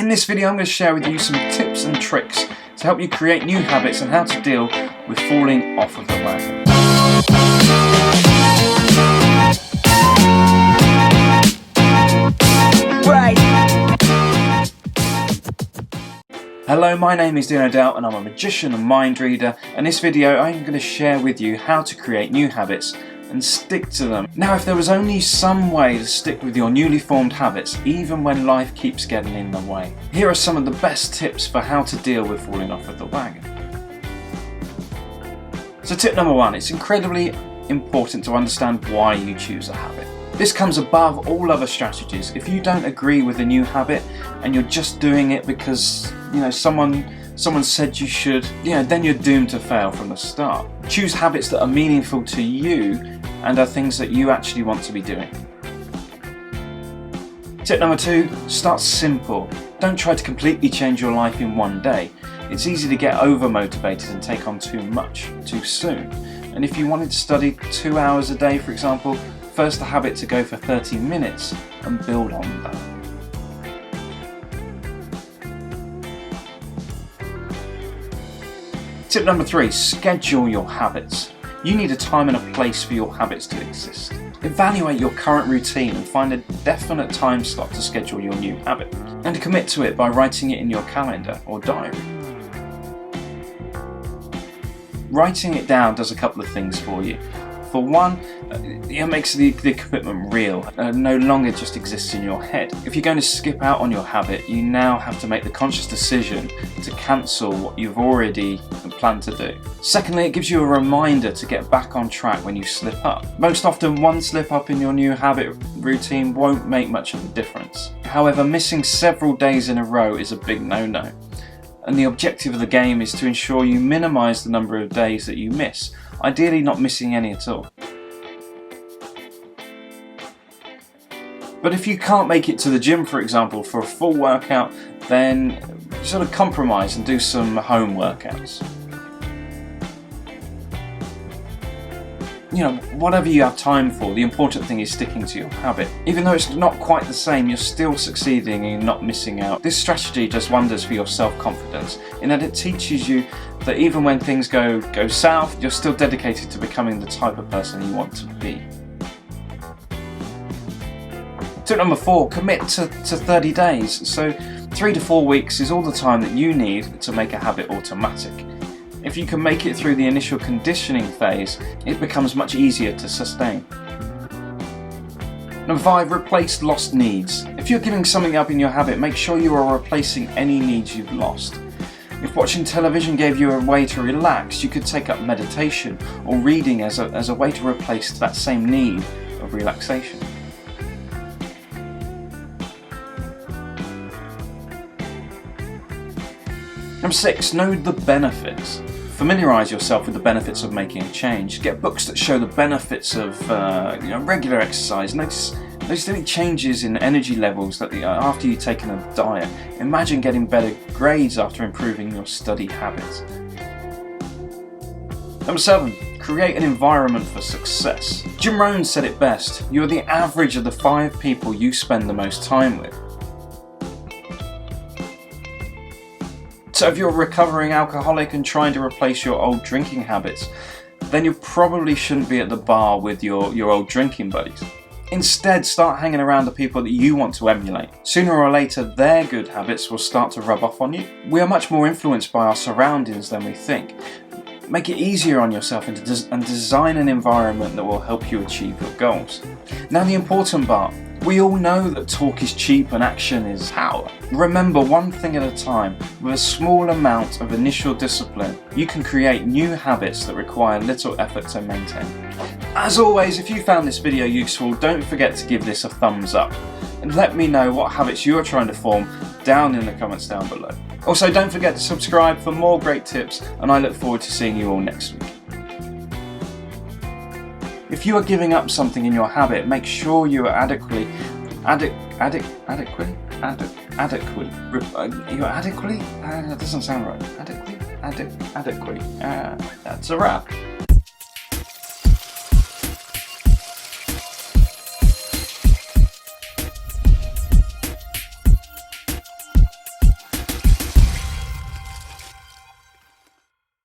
In this video I'm going to share with you some tips and tricks to help you create new habits and how to deal with falling off of the wagon. Hello, my name is Dean Odell and I'm a magician and mind reader. In this video I'm going to share with you how to create new habits and stick to them. Now, if there was only some way to stick with your newly formed habits even when life keeps getting in the way, here are some of the best tips for how to deal with falling off of the wagon. So tip number one, it's incredibly important to understand why you choose a habit. This comes above all other strategies. If you don't agree with a new habit and you're just doing it because someone said you should, then you're doomed to fail from the start. Choose habits that are meaningful to you and are things that you actually want to be doing. Tip number two, start simple. Don't try to completely change your life in one day. It's easy to get over-motivated and take on too much too soon. And if you wanted to study 2 hours a day, for example, first the habit to go for 30 minutes and build on that. Tip number three, schedule your habits. You need a time and a place for your habits to exist. Evaluate your current routine and find a definite time slot to schedule your new habit, and commit to it by writing it in your calendar or diary. Writing it down does a couple of things for you. For one, it makes the commitment real, no longer just exists in your head. If you're going to skip out on your habit, you now have to make the conscious decision to cancel what you've already planned to do. Secondly, it gives you a reminder to get back on track when you slip up. Most often, one slip up in your new habit routine won't make much of a difference. However, missing several days in a row is a big no-no. And the objective of the game is to ensure you minimise the number of days that you miss, ideally not missing any at all. But if you can't make it to the gym, for example, for a full workout, then sort of compromise and do some home workouts. Whatever you have time for, the important thing is sticking to your habit. Even though it's not quite the same, you're still succeeding in not missing out. This strategy does wonders for your self-confidence in that it teaches you that even when things go south, you're still dedicated to becoming the type of person you want to be. Tip number four, commit to 30 days. So 3 to 4 weeks is all the time that you need to make a habit automatic. If you can make it through the initial conditioning phase, it becomes much easier to sustain. Number five, replace lost needs. If you're giving something up in your habit, make sure you are replacing any needs you've lost. If watching television gave you a way to relax, you could take up meditation or reading as a way to replace that same need of relaxation. Number six, know the benefits. Familiarise yourself with the benefits of making a change. Get books that show the benefits of regular exercise. Notice any changes in energy levels after you've taken a diet. Imagine getting better grades after improving your study habits. Number seven, create an environment for success. Jim Rohn said it best: you're the average of the 5 people you spend the most time with. So if you're a recovering alcoholic and trying to replace your old drinking habits, then you probably shouldn't be at the bar with your old drinking buddies. Instead, start hanging around the people that you want to emulate. Sooner or later, their good habits will start to rub off on you. We are much more influenced by our surroundings than we think. Make it easier on yourself and design an environment that will help you achieve your goals. Now, the important part. We all know that talk is cheap and action is power. Remember, one thing at a time. With a small amount of initial discipline, you can create new habits that require little effort to maintain. As always, if you found this video useful, don't forget to give this a thumbs up. And let me know what habits you're trying to form down in the comments down below. Also, don't forget to subscribe for more great tips, and I look forward to seeing you all next week. If you are giving up something in your habit, make sure you are adequately. That doesn't sound right. Adequately. That's a wrap.